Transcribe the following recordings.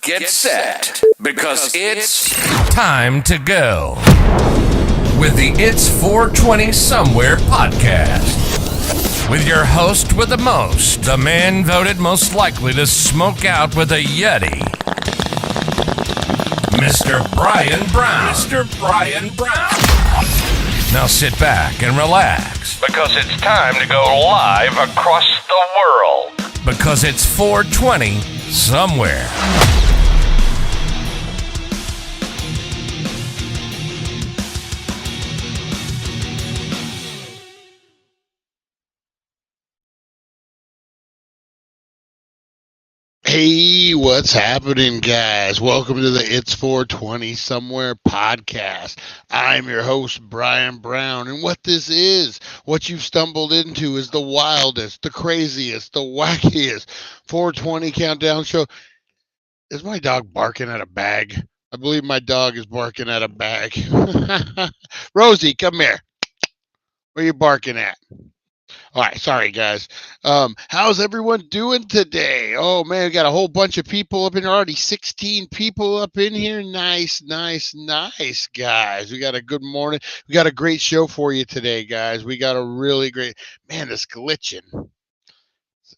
get set, because it's time to go with the It's 420 Somewhere podcast. With your host with the most, the man voted most likely to smoke out with a Yeti, Mr. Brian Brown. Mr. Brian Brown. Now sit back and relax, because it's time to go live across the world. Because it's 420 Somewhere. Hey, what's happening, guys? Welcome to the It's 420 Somewhere podcast. I'm your host, Brian Brown, and what you've stumbled into is the wildest, the craziest, the wackiest 420 countdown show. Is my dog barking at a bag? I believe my dog is barking at a bag. Rosie, come here. What are you barking at? All right, sorry guys. How's everyone doing today? Oh man, we got a whole bunch of people up in here already. 16 people up in here. Nice, guys. We got a good morning. We got a great show for you today, guys. We got a really great. Man, it's glitching.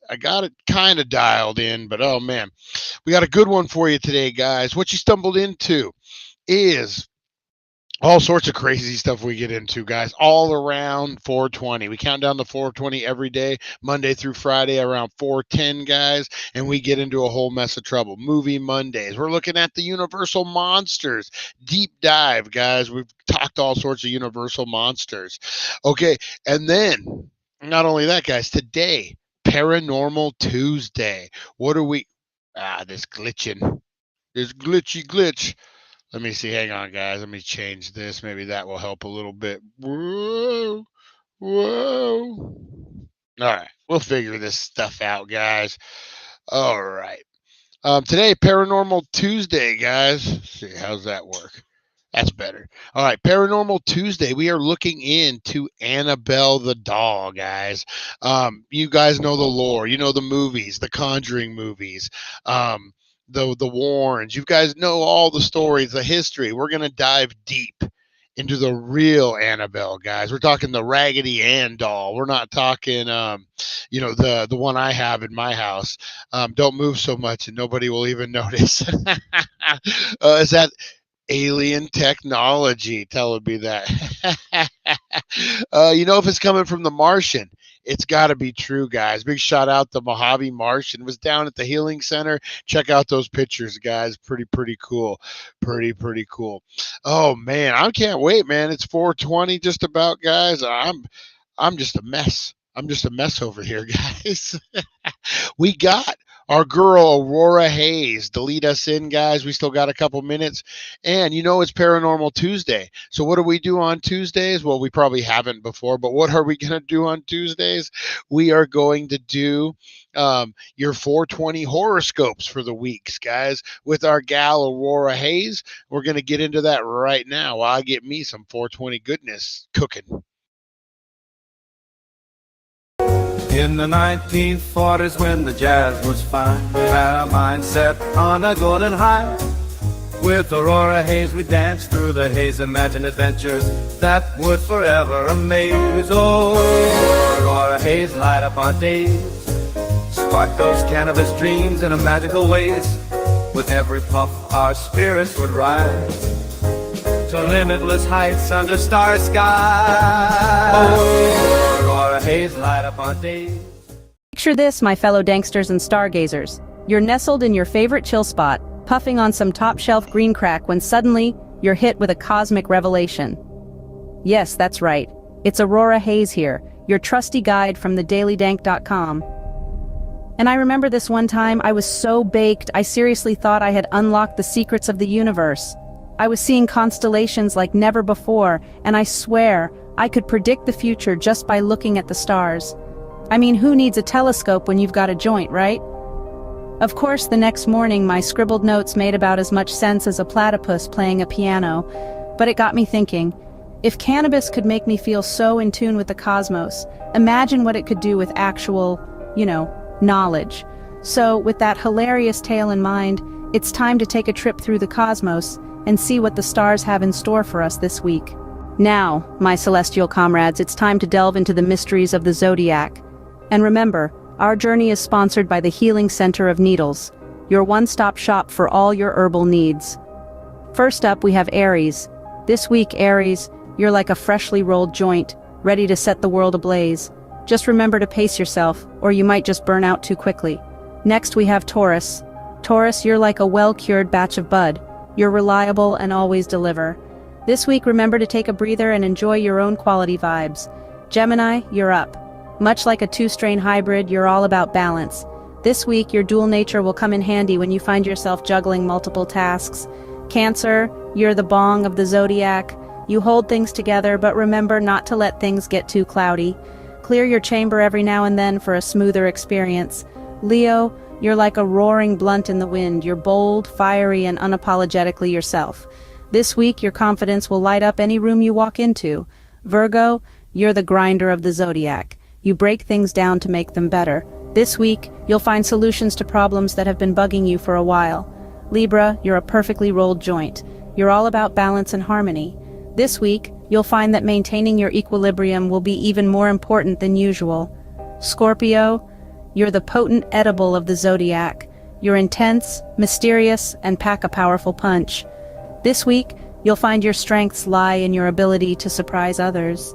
I got it kind of dialed in, but oh man, we got a good one for you today, guys. What you stumbled into is all sorts of crazy stuff we get into, guys, all around 420. We count down to 420 every day, Monday through Friday, around 410, guys, and we get into a whole mess of trouble. Movie Mondays. We're looking at the Universal Monsters. Deep dive, guys. We've talked all sorts of Universal Monsters. Okay, and then, not only that, guys, today, Paranormal Tuesday. What are we... this glitching. This glitch. Let me see. Hang on, guys. Let me change this. Maybe that will help a little bit. Whoa. All right. We'll figure this stuff out, guys. All right. Today, Paranormal Tuesday, guys. Let's see. How's that work? That's better. All right. Paranormal Tuesday. We are looking into Annabelle the doll, guys. You guys know the lore. You know the movies, the Conjuring movies. The Warrens. You guys know all the stories, the history. We're going to dive deep into the real Annabelle, guys. We're talking the Raggedy Ann doll. We're not talking, the one I have in my house. Don't move so much and nobody will even notice. Is that alien technology telling me that? If it's coming from the Martian, it's got to be true, guys. Big shout out to Mojave Martian. Was down at the Healing Center. Check out those pictures, guys. Pretty cool. Pretty cool. Oh man, I can't wait, man. It's 420 just about, guys. I'm just a mess. I'm just a mess over here, guys. We got our girl Aurora Hayes to lead us in, guys. We still got a couple minutes. And it's Paranormal Tuesday. So what do we do on Tuesdays? Well, we probably haven't before, but what are we going to do on Tuesdays? We are going to do your 420 horoscopes for the weeks, guys, with our gal Aurora Hayes. We're going to get into that right now while I get me some 420 goodness cooking. In the 1940s when the jazz was fine, we had our mind set on a golden high. With Aurora Hayes we danced through the haze, imagined adventures that would forever amaze. Oh, Aurora Hayes, light up our days, spark those cannabis dreams in a magical ways. With every puff our spirits would rise to limitless heights under star skies. Oh, Aurora Hayes, light up our days. Picture this, my fellow danksters and stargazers. You're nestled in your favorite chill spot, puffing on some top-shelf green crack when suddenly you're hit with a cosmic revelation. Yes, that's right. It's Aurora Hayes here, your trusty guide from thedailydank.com. And I remember this one time I was so baked I seriously thought I had unlocked the secrets of the universe. I was seeing constellations like never before, and I swear I could predict the future just by looking at the stars. I mean, who needs a telescope when you've got a joint, right? Of course, the next morning my scribbled notes made about as much sense as a platypus playing a piano, but it got me thinking, if cannabis could make me feel so in tune with the cosmos, imagine what it could do with actual, knowledge. So, with that hilarious tale in mind, It's time to take a trip through the cosmos and see what the stars have in store for us this week. Now, my celestial comrades, it's time to delve into the mysteries of the zodiac. And remember, our journey is sponsored by the Healing Center of Needles, your one-stop shop for all your herbal needs. First up, we have Aries. This week, Aries, you're like a freshly rolled joint, ready to set the world ablaze. Just remember to pace yourself, or you might just burn out too quickly. Next, we have Taurus. Taurus, you're like a well-cured batch of bud. You're reliable and always deliver. This week, remember to take a breather and enjoy your own quality vibes. Gemini, you're up. Much like a two-strain hybrid, you're all about balance. This week, your dual nature will come in handy when you find yourself juggling multiple tasks. Cancer, you're the bong of the zodiac. You hold things together, but remember not to let things get too cloudy. Clear your chamber every now and then for a smoother experience. Leo, you're like a roaring blunt in the wind. You're bold, fiery, and unapologetically yourself. This week, your confidence will light up any room you walk into. Virgo, you're the grinder of the zodiac. You break things down to make them better. This week, you'll find solutions to problems that have been bugging you for a while. Libra, you're a perfectly rolled joint. You're all about balance and harmony. This week, you'll find that maintaining your equilibrium will be even more important than usual. Scorpio, you're the potent edible of the zodiac. You're intense, mysterious, and pack a powerful punch. This week, you'll find your strengths lie in your ability to surprise others.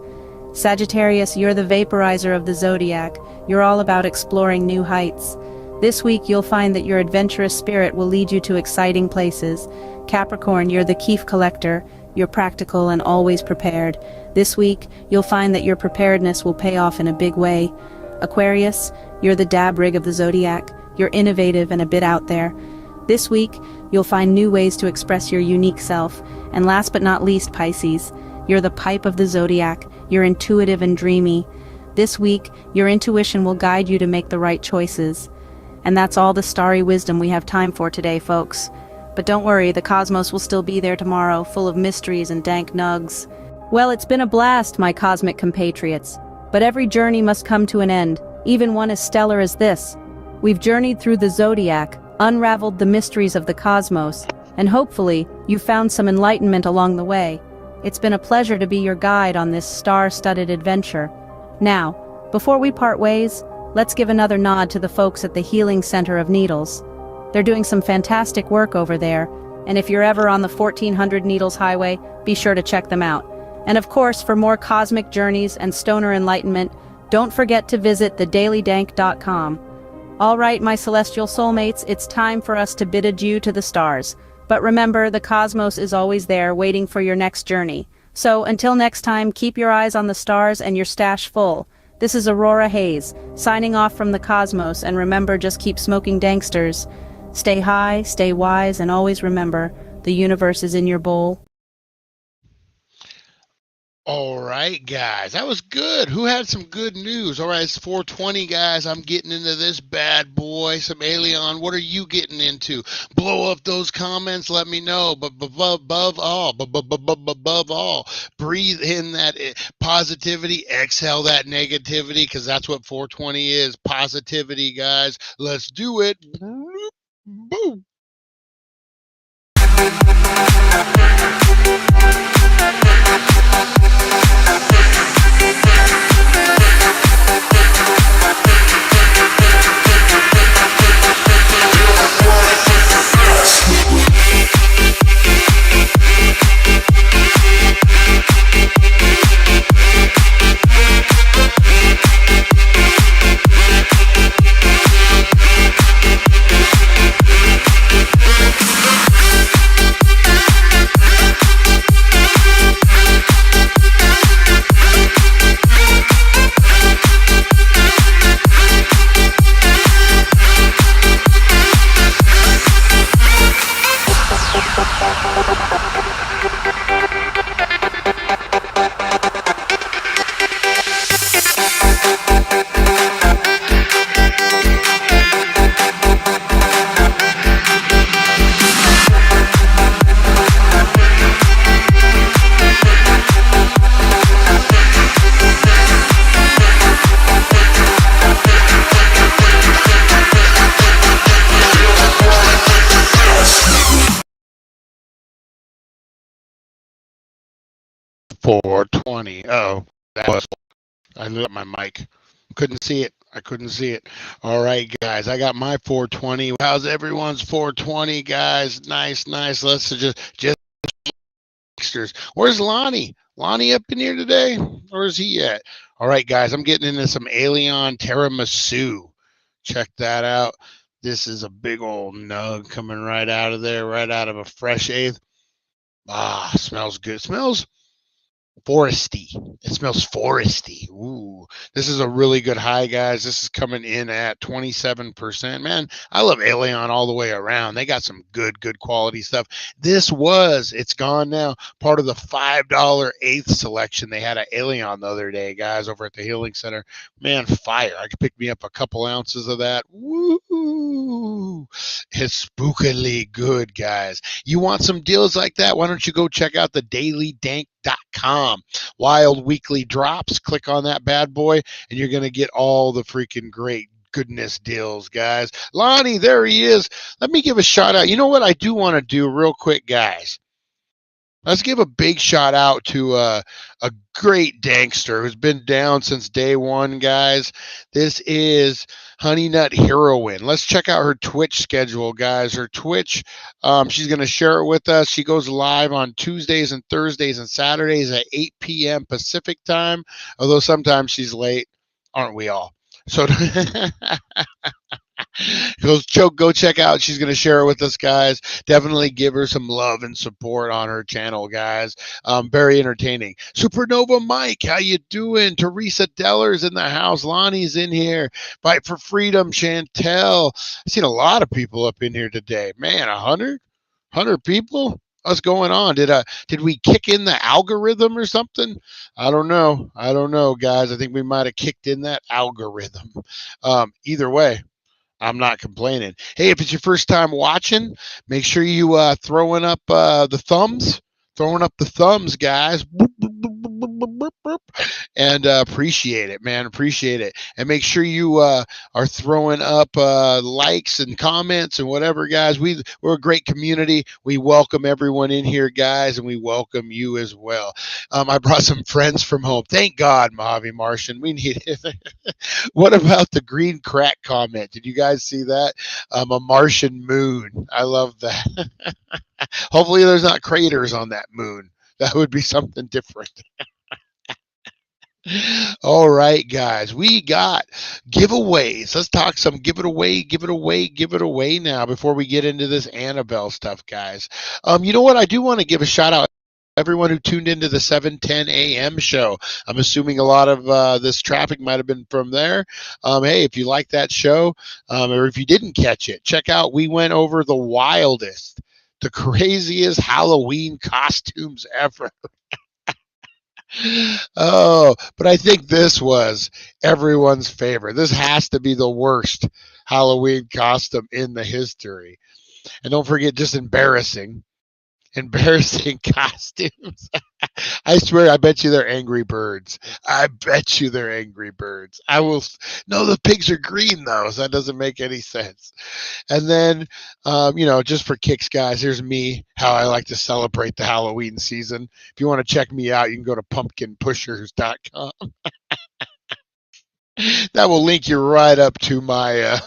Sagittarius, you're the vaporizer of the zodiac. You're all about exploring new heights. This week, you'll find that your adventurous spirit will lead you to exciting places. Capricorn, you're the keef collector. You're practical and always prepared. This week, you'll find that your preparedness will pay off in a big way. Aquarius, you're the dab rig of the zodiac. You're innovative and a bit out there. This week, you'll find new ways to express your unique self. And last but not least, Pisces, you're the pipe of the zodiac. You're intuitive and dreamy. This week, your intuition will guide you to make the right choices. And that's all the starry wisdom we have time for today, folks. But don't worry, the cosmos will still be there tomorrow, full of mysteries and dank nugs. Well, it's been a blast, my cosmic compatriots. But every journey must come to an end, even one as stellar as this. We've journeyed through the zodiac, unraveled the mysteries of the cosmos, and hopefully, you found some enlightenment along the way. It's been a pleasure to be your guide on this star-studded adventure. Now, before we part ways, let's give another nod to the folks at the Healing Center of Needles. They're doing some fantastic work over there, and if you're ever on the 1400 Needles Highway, be sure to check them out. And of course, for more cosmic journeys and stoner enlightenment, don't forget to visit thedailydank.com. All right, my celestial soulmates, it's time for us to bid adieu to the stars. But remember, the cosmos is always there, waiting for your next journey. So, until next time, keep your eyes on the stars and your stash full. This is Aurora Hayes, signing off from the cosmos, and remember, just keep smoking danksters. Stay high, stay wise, and always remember, the universe is in your bowl. All right, guys, that was good. Who had some good news? All right, it's 420, guys. I'm getting into this bad boy, some Alien. What are you getting into? Blow up those comments. Let me know. But above all, breathe in that positivity, exhale that negativity, because that's what 420 is. Positivity, guys. Let's do it. Boom. 420. Oh, that was. I lit up my mic. Couldn't see it. I couldn't see it. All right, guys. I got my 420. How's everyone's 420, guys? Nice, nice. Let's just youngsters. Where's Lonnie? Lonnie up in here today? Where's he at? All right, guys. I'm getting into some Alien tiramisu. Check that out. This is a big old nug coming right out of there, right out of a fresh eighth. Ah, smells good. Smells foresty. It smells foresty. Ooh, this is a really good high, guys. This is coming in at 27%. Man, I love Alien all the way around. They got some good quality stuff. It's gone now, part of the $5 eighth selection they had at Alien the other day, guys, over at the Healing Center. Man, fire. I could pick me up a couple ounces of that. Woo! It's spookily good, guys. You want some deals like that? Why don't you go check out the dailydank.com. Wild weekly drops. Click on that bad boy, and you're going to get all the freaking great goodness deals, guys. Lonnie, there he is. Let me give a shout out. You know what I do want to do real quick, guys? Let's give a big shout out to a great dankster who's been down since day one, guys. This is Honey Nut Heroine. Let's check out her Twitch schedule, guys. Her Twitch, she's going to share it with us. She goes live on Tuesdays and Thursdays and Saturdays at 8 p.m. Pacific time, although sometimes she's late. Aren't we all? So go check out. She's going to share it with us, guys. Definitely give her some love and support on her channel, guys. Very entertaining. Supernova Mike, how you doing? Teresa Deller's in the house. Lonnie's in here. Fight for Freedom, Chantel. I've seen a lot of people up in here today. Man, 100 people? What's going on? Did we kick in the algorithm or something? I don't know, guys. I think we might have kicked in that algorithm. Either way, I'm not complaining. Hey, if it's your first time watching, make sure you throwing up the thumbs. Throwing up the thumbs, guys. Boop, boop, boop, boop, boop, boop, and appreciate it, man. Appreciate it. And make sure you are throwing up likes and comments and whatever, guys. We're a great community. We welcome everyone in here, guys, and we welcome you as well. I brought some friends from home. Thank God, Mojave Martian. We need it. What about the green crack comment? Did you guys see that? A Martian moon. I love that. Hopefully there's not craters on that moon. That would be something different. All right, guys, we got giveaways. Let's talk some give it away now before we get into this Annabelle stuff, guys. You know what? I do want to give a shout out everyone who tuned into the 7:10 a.m. show. I'm assuming a lot of this traffic might have been from there. Hey, if you like that show, or if you didn't catch it, check out. We went over the wildest, the craziest Halloween costumes ever. Oh, but I think this was everyone's favorite. This has to be the worst Halloween costume in the history. And don't forget, just embarrassing costumes. I swear, I bet you they're Angry Birds. I bet you they're Angry Birds. I will. No, the pigs are green though, so that doesn't make any sense. And then, just for kicks, guys, here's me, how I like to celebrate the Halloween season. If you want to check me out, you can go to pumpkinpushers.com. That will link you right up to my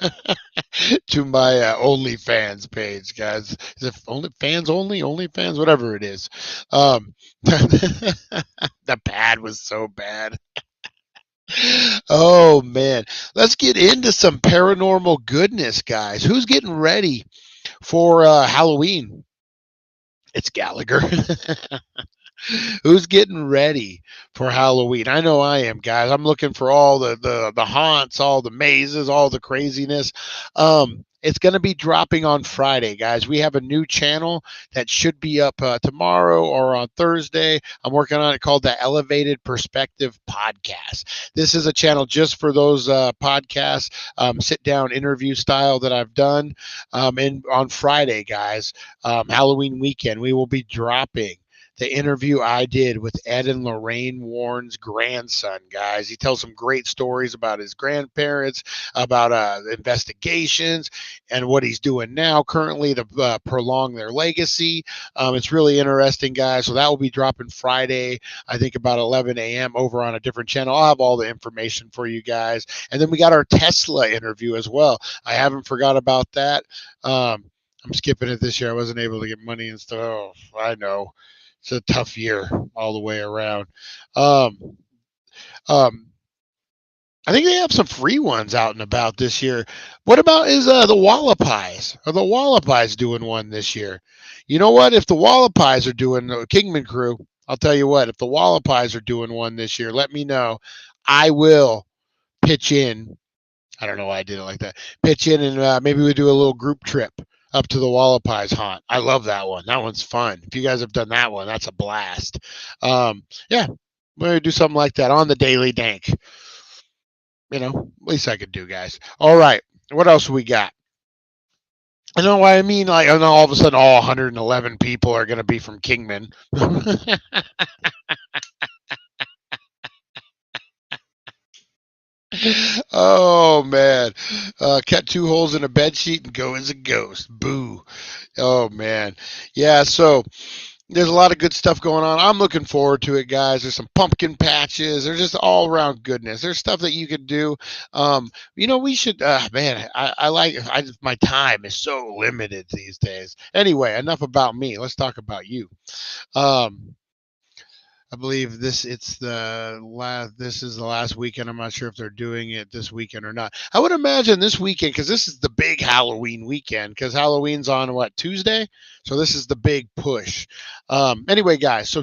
OnlyFans page, guys. Is it OnlyFans, whatever it is. The pad was so bad. Oh man, let's get into some paranormal goodness, guys. Who's getting ready for Halloween? It's Gallagher. Who's getting ready for Halloween? I know I am, guys. I'm looking for all the haunts, all the mazes, all the craziness. It's going to be dropping on Friday, guys. We have a new channel that should be up tomorrow or on Thursday. I'm working on it, called the Elevated Perspective Podcast. This is a channel just for those podcasts, sit-down interview style that I've done. And on Friday, guys, Halloween weekend, we will be dropping the interview I did with Ed and Lorraine Warren's grandson, guys. He tells some great stories about his grandparents, about investigations, and what he's doing now currently to prolong their legacy. It's really interesting, guys. So that will be dropping Friday, I think about 11 a.m. over on a different channel. I'll have all the information for you guys. And then we got our Tesla interview as well. I haven't forgot about that. I'm skipping it this year. I wasn't able to get money and stuff. Oh, I know. It's a tough year all the way around. Um, um, I think they have some free ones out and about this year. What about is the Wallapis? Are the Wallapis doing one this year? You know what? If the Wallapis are doing the Kingman crew, I'll tell you what. If the Wallapis are doing one this year, let me know. I will pitch in. I don't know why I did it like that. Pitch in and maybe we do a little group trip up to the Wallapis haunt. I love that one. That one's fun. If you guys have done that one, that's a blast. Yeah, we're going to do something like that on the Daily Dank. You know, least I could do, guys. All right. What else we got? I know what I mean. Like, I know all of a sudden all 111 people are going to be from Kingman. Oh man, cut 2 holes in a bed sheet and go as a ghost. Boo. Oh man, yeah. So there's a lot of good stuff going on. I'm looking forward to it, guys. There's some pumpkin patches. There's just all around goodness. There's stuff that you could do. We should. Man, my time is so limited these days. Anyway, enough about me. Let's talk about you. I believe this is the last weekend. I'm not sure if they're doing it this weekend or not. I would imagine this weekend, because this is the big Halloween weekend, because Halloween's on Tuesday? So this is the big push. Anyway, guys, so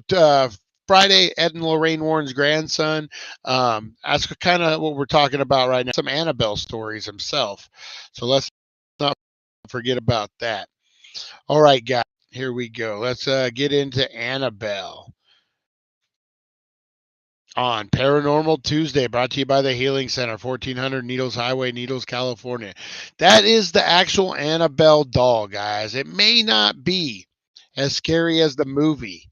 Friday, Ed and Lorraine Warren's grandson. That's kind of what we're talking about right now. Some Annabelle stories himself. So let's not forget about that. All right, guys, here we go. Let's get into Annabelle on Paranormal Tuesday, brought to you by the Healing Center, 1400 Needles Highway, Needles, California. That is the actual Annabelle doll, guys. It may not be as scary as the movie,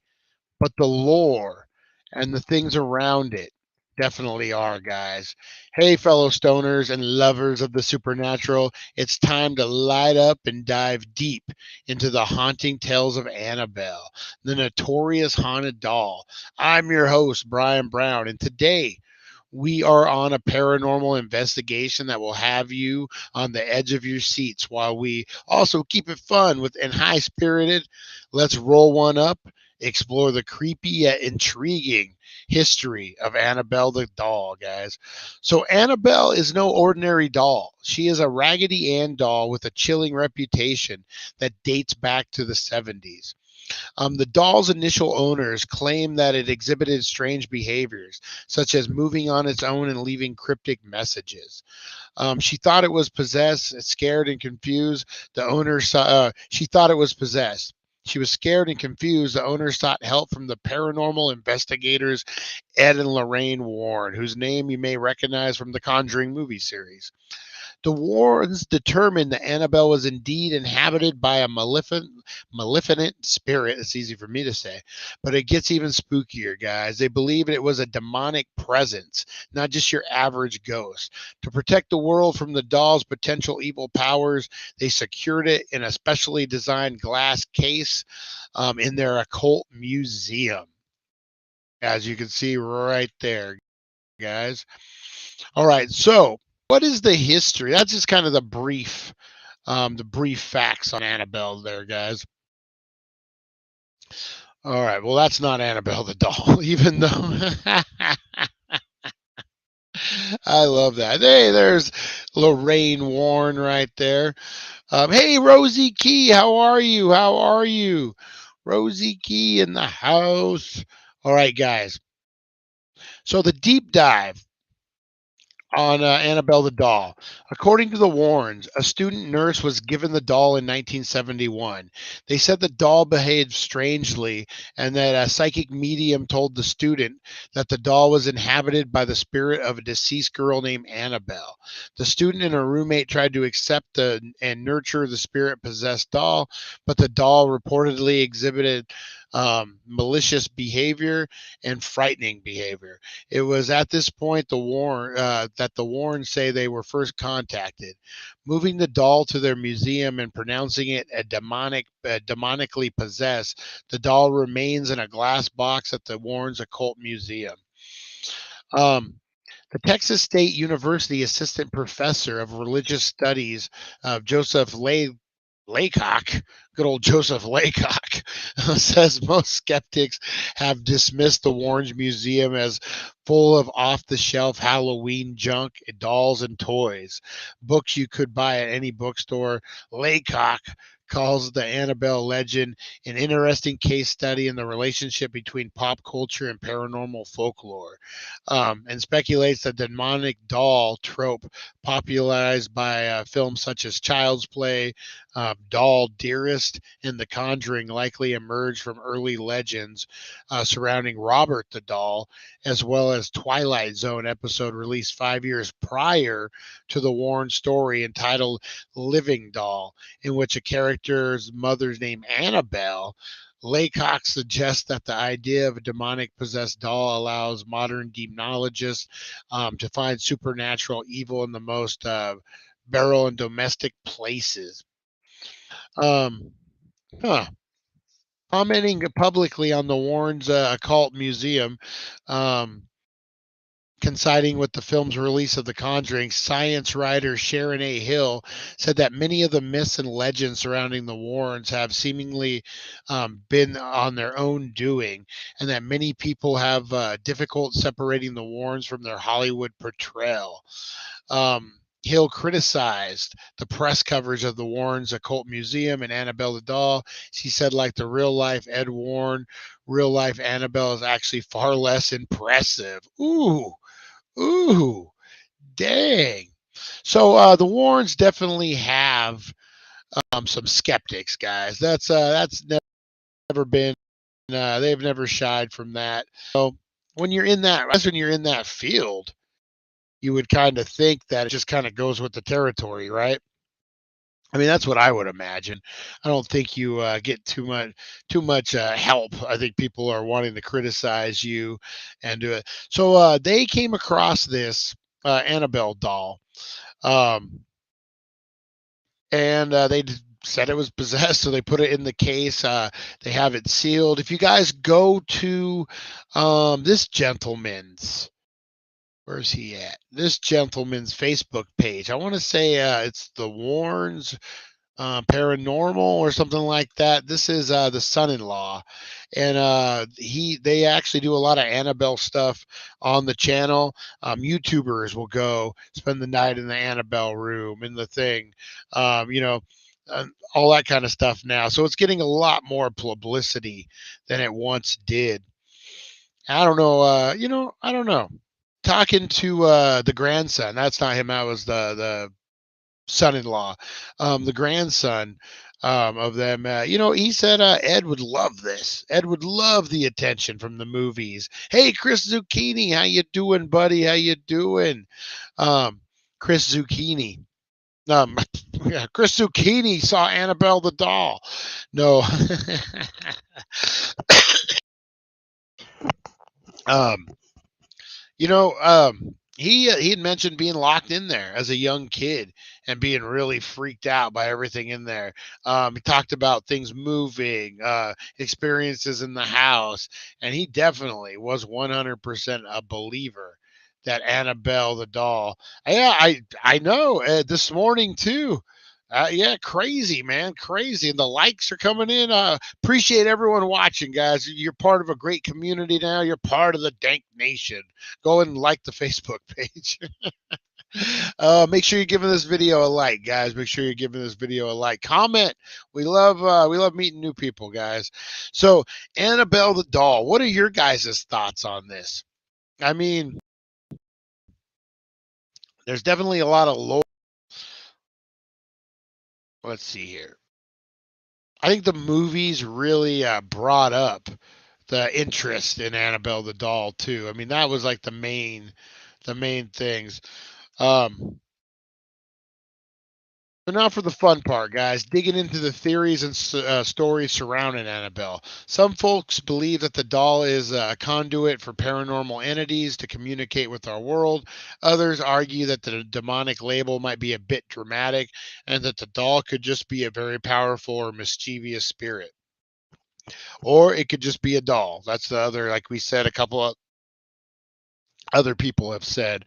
but the lore and the things around it definitely are, guys. Hey, fellow stoners and lovers of the supernatural, it's time to light up and dive deep into the haunting tales of Annabelle, the notorious haunted doll. I'm your host, Brian Brown, and today we are on a paranormal investigation that will have you on the edge of your seats while we also keep it fun and high spirited. Let's roll one up, explore the creepy yet intriguing history of Annabelle the doll, guys. So Annabelle is no ordinary doll. She is a Raggedy Ann doll with a chilling reputation that dates back to the 70s. The doll's initial owners claim that it exhibited strange behaviors, such as moving on its own and leaving cryptic messages. She thought it was possessed, scared and confused. She thought it was possessed. She was scared and confused. The owner sought help from the paranormal investigators Ed and Lorraine Warren, whose name you may recognize from the Conjuring movie series. The Warrens determined that Annabelle was indeed inhabited by a maleficent spirit. It's easy for me to say, but it gets even spookier, guys. They believed it was a demonic presence, not just your average ghost. To protect the world from the doll's potential evil powers, they secured it in a specially designed glass case in their occult museum, as you can see right there, guys. All right, so what is the history? That's just kind of the brief facts on Annabelle there, guys. All right, well, that's not Annabelle the doll, even though I love that. Hey, there's Lorraine Warren right there. Hey, Rosie Key, how are you? How are you? Rosie Key in the house. All right, guys. So the deep dive on Annabelle the doll. According to the Warrens, a student nurse was given the doll in 1971. They said the doll behaved strangely and that a psychic medium told the student that the doll was inhabited by the spirit of a deceased girl named Annabelle. The student and her roommate tried to accept and nurture the spirit possessed doll, but the doll reportedly exhibited malicious behavior and frightening behavior. It was at this point that the Warrens say they were first contacted. Moving the doll to their museum and pronouncing it demonically possessed, the doll remains in a glass box at the Warrens Occult Museum. The Texas State University assistant professor of religious studies, Joseph Laycock, good old Joseph Laycock, says most skeptics have dismissed the Warrens Museum as full of off-the-shelf Halloween junk, dolls, and toys. Books you could buy at any bookstore. Laycock calls the Annabelle legend an interesting case study in the relationship between pop culture and paranormal folklore, and speculates the demonic doll trope popularized by films such as Child's Play, Doll Dearest, and The Conjuring likely emerged from early legends surrounding Robert the doll, as well as Twilight Zone episode released 5 years prior to the Warren story entitled Living Doll, in which a character's mother's name Annabelle. Laycock suggests that the idea of a demonic possessed doll allows modern demonologists to find supernatural evil in the most barrel and domestic places. Um, huh. Commenting publicly on the Warrens Occult Museum, coinciding with the film's release of The Conjuring, science writer Sharon A. Hill said that many of the myths and legends surrounding the Warrens have seemingly been on their own doing, and that many people have difficult separating the Warrens from their Hollywood portrayal. Hill criticized the press coverage of the Warrens Occult Museum and Annabelle the doll. She said, like the real life Ed Warren, real life Annabelle is actually far less impressive. Ooh, dang. So the Warrens definitely have some skeptics, guys. That's never been. They've never shied from that. So when you're in that field, you would kind of think that it just kind of goes with the territory, right? I mean, that's what I would imagine. I don't think you get too much help. I think people are wanting to criticize you and do it. So they came across this Annabelle doll, um, and they said it was possessed, so they put it in the case. They have it sealed. If you guys go to this gentleman's, where's he at? This gentleman's Facebook page. I want to say it's the Warrens Paranormal or something like that. This is the son-in-law, and they actually do a lot of Annabelle stuff on the channel. YouTubers will go spend the night in the Annabelle room in the thing, you know, all that kind of stuff now. So it's getting a lot more publicity than it once did. I don't know. I don't know. Talking to the grandson. That's not him. That was the son-in-law, the grandson of them. He said Ed would love this. Ed would love the attention from the movies. Hey, Chris Zucchini, how you doing, buddy? How you doing? Chris Zucchini. Yeah, Chris Zucchini saw Annabelle the doll. No. um, he had mentioned being locked in there as a young kid and being really freaked out by everything in there. He talked about things moving, experiences in the house, and he definitely was 100% a believer that Annabelle the doll. Yeah, I know. This morning too. Yeah, crazy, man, crazy. And the likes are coming in. Appreciate everyone watching, guys. You're part of a great community now. You're part of the Dank Nation. Go and like the Facebook page. Make sure you're giving this video a like, guys. Make sure you're giving this video a like. Comment. We love meeting new people, guys. So Annabelle the doll. What are your guys' thoughts on this? I mean, There's definitely a lot of lore. Let's see here. I think the movies really brought up the interest in Annabelle the doll too. I mean, that was like the main things. Um, So now for the fun part, guys, digging into the theories and stories surrounding Annabelle. Some folks believe that the doll is a conduit for paranormal entities to communicate with our world. Others argue that the demonic label might be a bit dramatic and that the doll could just be a very powerful or mischievous spirit. Or it could just be a doll. That's the other, like we said, a couple of other people have said.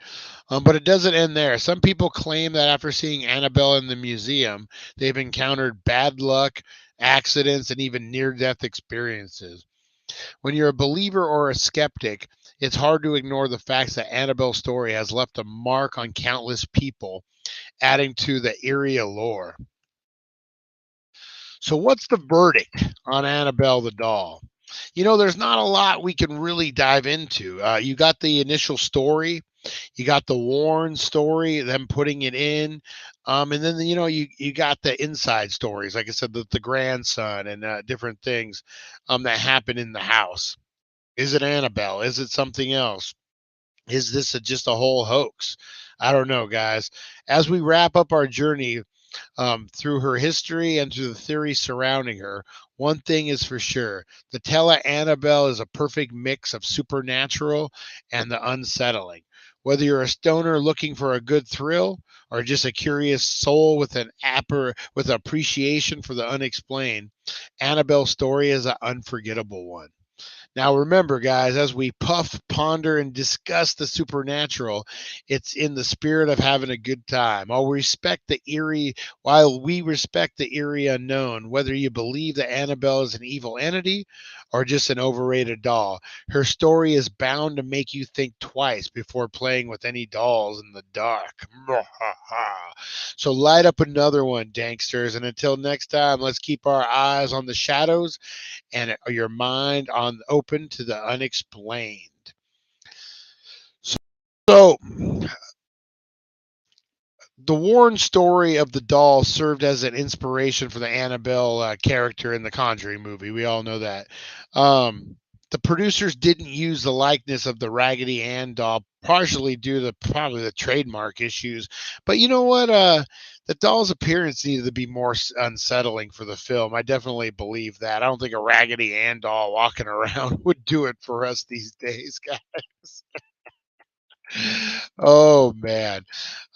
But it doesn't end there. Some people claim that after seeing Annabelle in the museum, they've encountered bad luck, accidents, and even near death experiences. When you're a believer or a skeptic, it's hard to ignore the facts that Annabelle's story has left a mark on countless people, adding to the eerie allure. So, what's the verdict on Annabelle the doll? There's not a lot we can really dive into. You got the initial story, you got the Warren story, them putting it in, and then you got the inside stories, like I said, the grandson and different things that happen in the house. Is it Annabelle? Is it something else? Is this just a whole hoax? I don't know, guys. As we wrap up our journey through her history and through the theories surrounding her, one thing is for sure. The tale of Annabelle is a perfect mix of supernatural and the unsettling. Whether you're a stoner looking for a good thrill or just a curious soul with with appreciation for the unexplained, Annabelle's story is an unforgettable one. Now, remember, guys, as we puff, ponder, and discuss the supernatural, it's in the spirit of having a good time. While we respect the eerie unknown, whether you believe that Annabelle is an evil entity or just an overrated doll, her story is bound to make you think twice before playing with any dolls in the dark. So light up another one, Danksters. And until next time, let's keep our eyes on the shadows and your mind on open to the unexplained. So the Warren story of the doll served as an inspiration for the Annabelle character in the Conjuring movie. We all know that. The producers didn't use the likeness of the Raggedy Ann doll, partially due to probably the trademark issues. But you know what? The doll's appearance needed to be more unsettling for the film. I definitely believe that. I don't think a Raggedy Ann doll walking around would do it for us these days, guys. Oh man.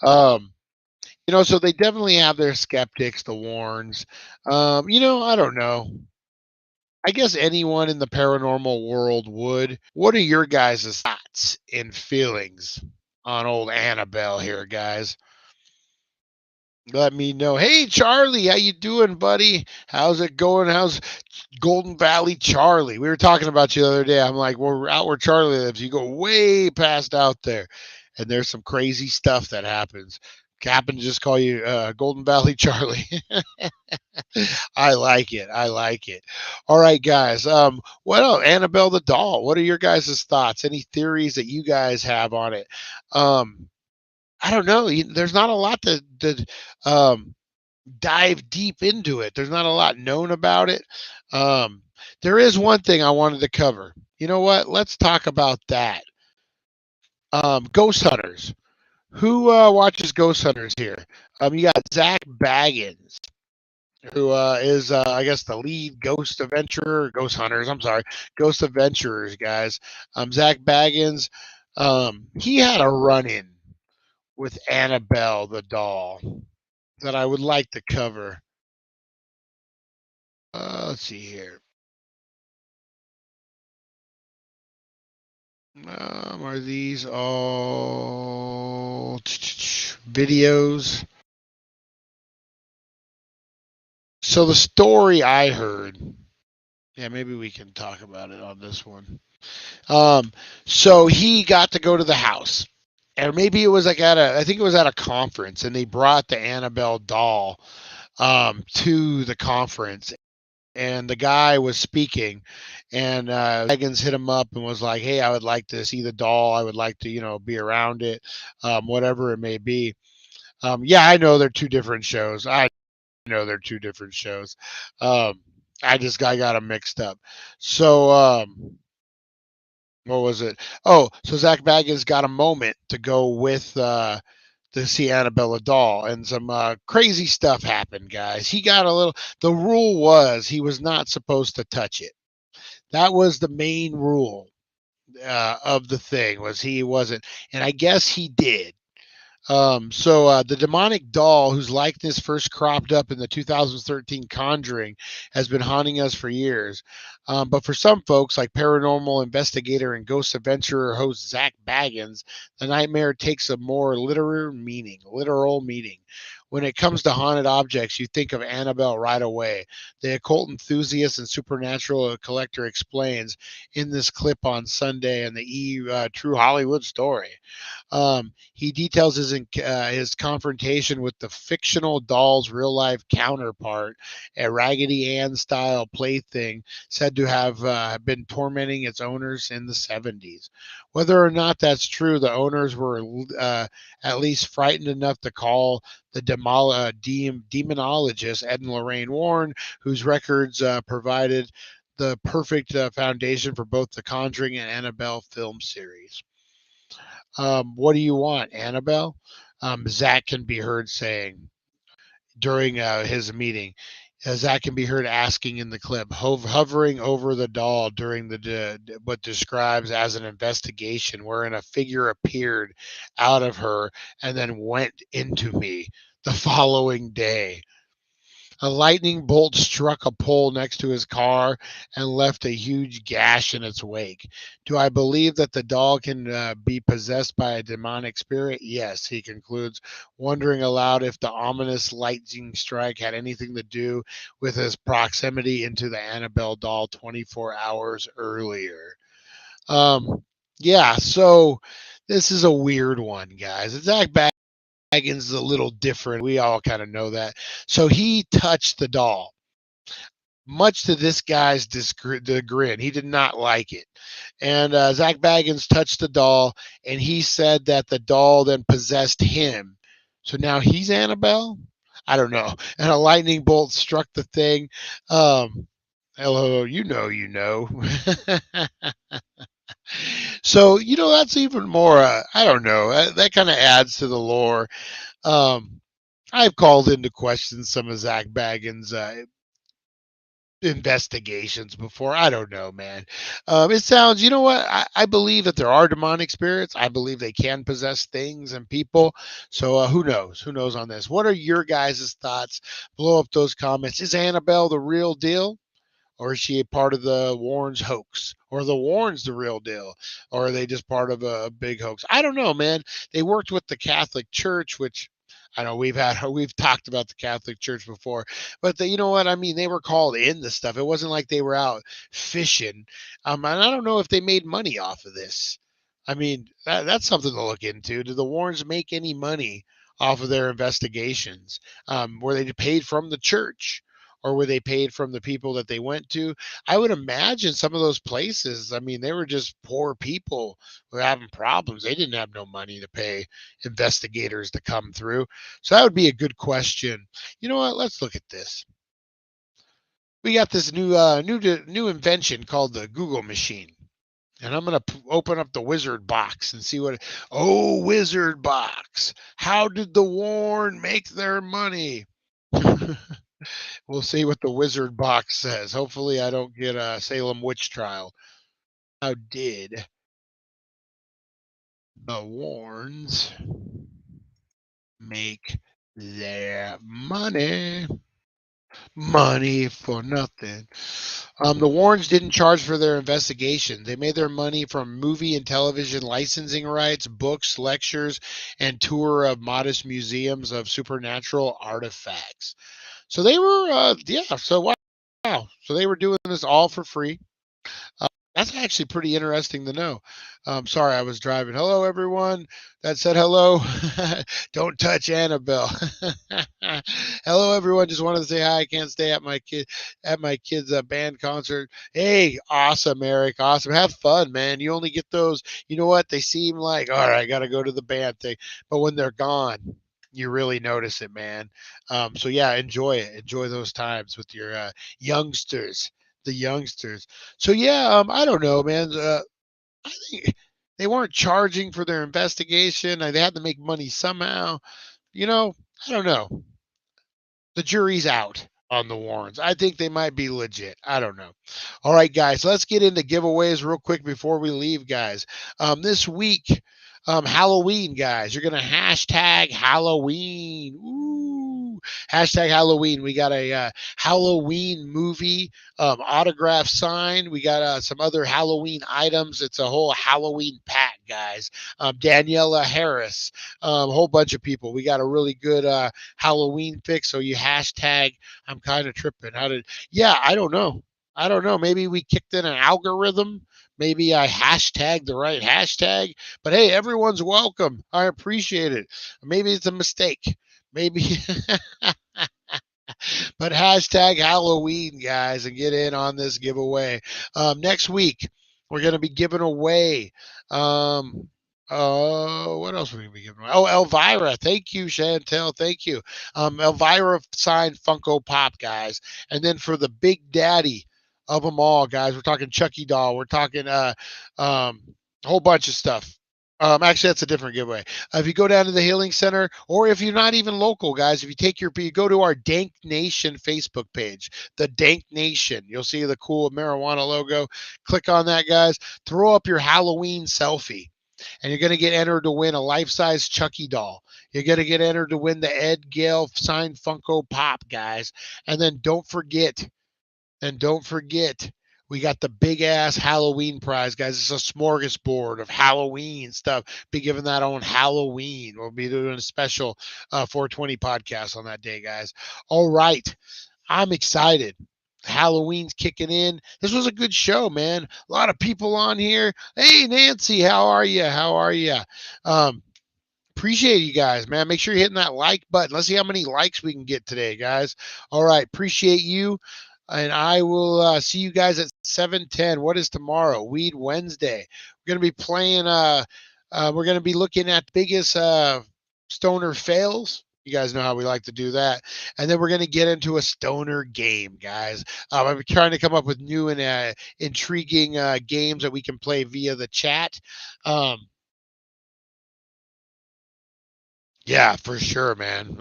Um, so they definitely have their skeptics, the Warrens. I don't know. I guess anyone in the paranormal world would. What are your guys' thoughts and feelings on old Annabelle here, guys? Let me know. Hey, Charlie, how you doing, buddy? How's it going? How's Golden Valley Charlie? We were talking about you the other day. I'm like, well, out where Charlie lives, you go way past out there, and there's some crazy stuff that happens. Happen to just call you Golden Valley Charlie. I like it. I like it. All right, guys. What else? Annabelle the doll. What are your guys' thoughts? Any theories that you guys have on it? I don't know. There's not a lot to dive deep into it. There's not a lot known about it. There is one thing I wanted to cover. You know what? Let's talk about that. Ghost Hunters. Who watches Ghost Hunters here? You got Zach Baggins, who is, I guess, the lead Ghost Hunters. I'm sorry, Ghost Adventurers, guys. Zach Baggins, he had a run-in with Annabelle the doll that I would like to cover. Let's see here. Are these all videos? So the story I heard, yeah, maybe we can talk about it on this one. So he got to go to the house, or maybe it was like I think it was at a conference, and they brought the Annabelle doll to the conference. and the guy was speaking, and Baggins hit him up and was like, "Hey, I would like to see the doll. I would like to, be around it, whatever it may be." Yeah, I know they're two different shows. I know they're two different shows. Um, I got them mixed up. So, what was it? Oh, so Zach Baggins got a moment to go with to see Annabelle doll, and some crazy stuff happened, guys. He got a little. The rule was he was not supposed to touch it. That was the main rule of the thing. Was he wasn't, and I guess he did. So the demonic doll, whose likeness first cropped up in the 2013 Conjuring, has been haunting us for years. But for some folks, like paranormal investigator and ghost adventurer host Zach Baggins, the nightmare takes a more literal meaning. Literal meaning. When it comes to haunted objects, you think of Annabelle right away. The occult enthusiast and supernatural collector explains in this clip on Sunday in the True Hollywood Story. He details his confrontation with the fictional doll's real life counterpart, a Raggedy Ann style plaything said to have been tormenting its owners in the 70s. Whether or not that's true, the owners were at least frightened enough to call the demonologist Ed and Lorraine Warren, whose records provided the perfect foundation for both the Conjuring and Annabelle film series. What do you want, Annabelle? Zach can be heard saying during his meeting. Zach can be heard asking in the clip, hovering over the doll during what describes as an investigation, wherein a figure appeared out of her and then went into me the following day. A lightning bolt struck a pole next to his car and left a huge gash in its wake. Do I believe that the doll can be possessed by a demonic spirit? Yes, he concludes, wondering aloud if the ominous lightning strike had anything to do with his proximity into the Annabelle doll 24 hours earlier. Um, yeah, so this is a weird one, guys. It's Zach Baggins is a little different. We all kind of know that. So he touched the doll, much to this guy's grin. He did not like it. And Zach Baggins touched the doll, and he said that the doll then possessed him. So now he's Annabelle? I don't know. And a lightning bolt struck the thing. Hello, you know, you know. So, that's even more, I don't know, that kind of adds to the lore. I've called into question some of Zach Baggins' investigations before. I don't know, man. It sounds, you know what? I believe that there are demonic spirits. I believe they can possess things and people. So who knows? Who knows on this? What are your guys' thoughts? Blow up those comments. Is Annabelle the real deal? Or is she a part of the Warrens hoax? Or the Warrens the real deal? Or are they just part of a big hoax? I don't know, man. They worked with the Catholic Church, which I know we've talked about the Catholic Church before, but you know what I mean. They were called in the stuff. It wasn't like they were out fishing. And I don't know if they made money off of this. I mean, that's something to look into. Do the Warrens make any money off of their investigations? Were they paid from the church? Or were they paid from the people that they went to? I would imagine some of those places, I mean, they were just poor people who were having problems. They didn't have no money to pay investigators to come through. So that would be a good question. You know what? Let's look at this. We got this new invention called the Google machine. And I'm going to open up the wizard box and see what. Oh, wizard box. How did the Warren make their money? We'll see what the wizard box says. Hopefully, I don't get a Salem witch trial. How did the Warrens make their money? Money for nothing. The Warrens didn't charge for their investigation. They made their money from movie and television licensing rights, books, lectures, and tour of modest museums of supernatural artifacts. So they were, So they were doing this all for free. That's actually pretty interesting to know. Sorry, I was driving. Hello, everyone that said hello. Don't touch Annabelle. Hello, everyone. Just wanted to say hi. I can't stay at my kid's band concert. Hey, awesome, Eric. Awesome. Have fun, man. You only get those. You know what? They seem like, all right, I got to go to the band thing. But when they're gone, you really notice it, man. So yeah, enjoy it. Enjoy those times with your youngsters, the youngsters. So yeah, I don't know, man. I think they weren't charging for their investigation. They had to make money somehow. I don't know. The jury's out on the Warrens. I think they might be legit. I don't know. All right, guys, let's get into giveaways real quick before we leave, guys. This week, Halloween, guys, you're going to hashtag Halloween. Ooh, hashtag Halloween. We got a Halloween movie autograph sign. We got some other Halloween items. It's a whole Halloween pack, guys. Daniela Harris, a whole bunch of people. We got a really good Halloween fix. So you hashtag, I'm kind of tripping. I don't know. Maybe we kicked in an algorithm. Maybe I hashtagged the right hashtag. But hey, everyone's welcome. I appreciate it. Maybe it's a mistake. Maybe. But hashtag Halloween, guys, and get in on this giveaway. Next week, we're going to be giving away. What else are we going to be giving away? Oh, Elvira. Thank you, Chantel. Thank you. Elvira signed Funko Pop, guys. And then for the big daddy of them all, guys, we're talking Chucky doll. We're talking a whole bunch of stuff. Actually, that's a different giveaway. If you go down to the Healing Center, or if you're not even local, guys, if you go to our Dank Nation Facebook page, the Dank Nation, you'll see the cool marijuana logo. Click on that, guys. Throw up your Halloween selfie, and you're going to get entered to win a life-size Chucky doll. You're going to get entered to win the Ed Gale signed Funko Pop, guys. And then don't forget, we got the big ass Halloween prize, guys. It's a smorgasbord of Halloween stuff. Be giving that on Halloween. We'll be doing a special 420 podcast on that day, guys. All right. I'm excited. Halloween's kicking in. This was a good show, man. A lot of people on here. Hey, Nancy, how are you? Appreciate you guys, man. Make sure you're hitting that like button. Let's see how many likes we can get today, guys. All right. Appreciate you. And I will see you guys at 7:10. What is tomorrow? Weed Wednesday. We're going to be playing, we're going to be looking at biggest stoner fails. You guys know how we like to do that. And then we're going to get into a stoner game, guys. I'm trying to come up with new and intriguing games that we can play via the chat. Yeah, for sure, man.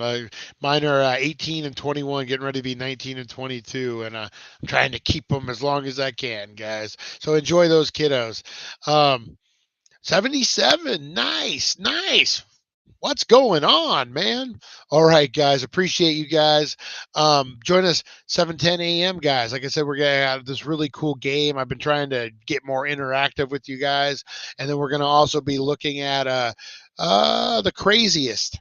Mine are 18 and 21, getting ready to be 19 and 22, and I'm trying to keep them as long as I can, guys. So enjoy those kiddos. 77, nice. What's going on, man? All right, guys. Appreciate you guys. Join us 7:10 a.m., guys. Like I said, we're going to have this really cool game. I've been trying to get more interactive with you guys. And then we're going to also be looking at the craziest,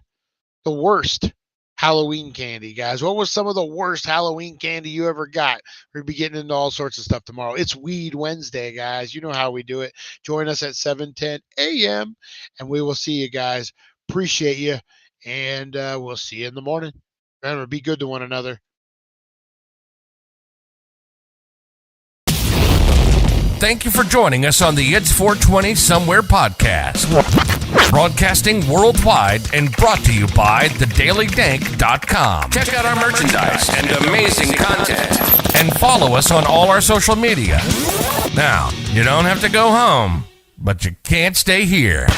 the worst Halloween candy, guys. What was some of the worst Halloween candy you ever got? We're going to be getting into all sorts of stuff tomorrow. It's Weed Wednesday, guys. You know how we do it. Join us at 7:10 a.m., and we will see you guys. Appreciate you, and we'll see you in the morning. Remember, be good to one another. Thank you for joining us on the It's 420 Somewhere podcast. Broadcasting worldwide and brought to you by thedailydank.com. Check out our merchandise and amazing content. And follow us on all our social media. Now, you don't have to go home, but you can't stay here.